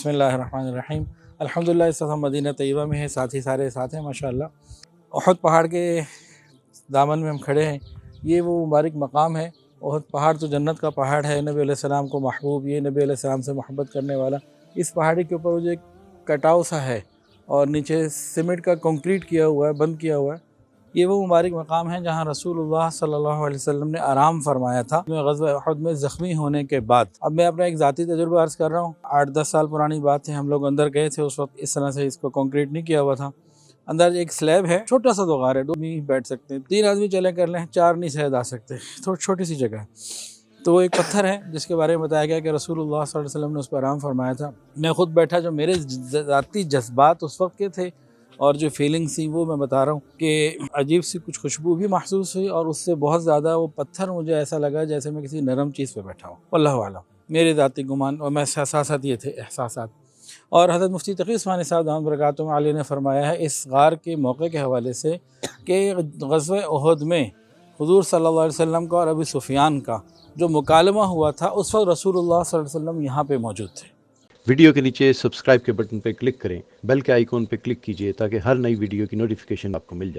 بسم اللہ الرحمن الرحیم۔ الحمدللہ اس وقت ہم مدینہ طیبہ میں ہیں، ساتھی سارے ساتھ ہیں ماشاءاللہ۔ احد پہاڑ کے دامن میں ہم کھڑے ہیں۔ یہ وہ مبارک مقام ہے۔ احد پہاڑ تو جنت کا پہاڑ ہے، نبی علیہ السلام کو محبوب، یہ نبی علیہ السلام سے محبت کرنے والا۔ اس پہاڑی کے اوپر وہ جو ایک کٹاؤ سا ہے اور نیچے سیمنٹ کا کنکریٹ کیا ہوا ہے، بند کیا ہوا ہے، یہ وہ مبارک مقام ہے جہاں رسول اللہ صلی اللہ علیہ وسلم نے آرام فرمایا تھا غزوہ احد میں زخمی ہونے کے بعد۔ اب میں اپنا ایک ذاتی تجربہ عرض کر رہا ہوں۔ 8-10 سال پرانی بات ہے، ہم لوگ اندر گئے تھے، اس وقت اس طرح سے اس کو کنکریٹ نہیں کیا ہوا تھا۔ اندر ایک سلیب ہے، چھوٹا سا تو غار ہے، 2 آدمی بیٹھ سکتے ہیں، 3 آدمی چلے کر لیں، 4 نہیں شاید آ سکتے، تھوڑی چھوٹی سی جگہ ہے۔ تو وہ ایک پتھر ہے جس کے بارے میں بتایا گیا کہ رسول اللہ صلی اللہ علیہ وسلم نے اس پر آرام فرمایا تھا۔ میں خود بیٹھا، جو میرے ذاتی جذبات اس وقت کے تھے اور جو فیلنگس تھیں وہ میں بتا رہا ہوں کہ عجیب سی کچھ خوشبو بھی محسوس ہوئی، اور اس سے بہت زیادہ وہ پتھر مجھے ایسا لگا جیسے میں کسی نرم چیز پہ بیٹھا ہوں، واللہ اعلم، میرے ذاتی گمان اور میں احساسات یہ تھے احساسات۔ اور حضرت مفتی تقی عثمانی صاحب دامت برکاتہم عالیہ نے فرمایا ہے اس غار کے موقع کے حوالے سے کہ غزوہ احد میں حضور صلی اللہ علیہ وسلم کا اور ابو سفیان کا جو مکالمہ ہوا تھا، اس وقت رسول اللہ صلی اللہ علیہ وسلم یہاں پہ موجود تھے۔ ویڈیو کے نیچے سبسکرائب کے بٹن پہ کلک کریں، بیل کے آئیکن پہ کلک کیجئے تاکہ ہر نئی ویڈیو کی نوٹیفیکیشن آپ کو مل جائے۔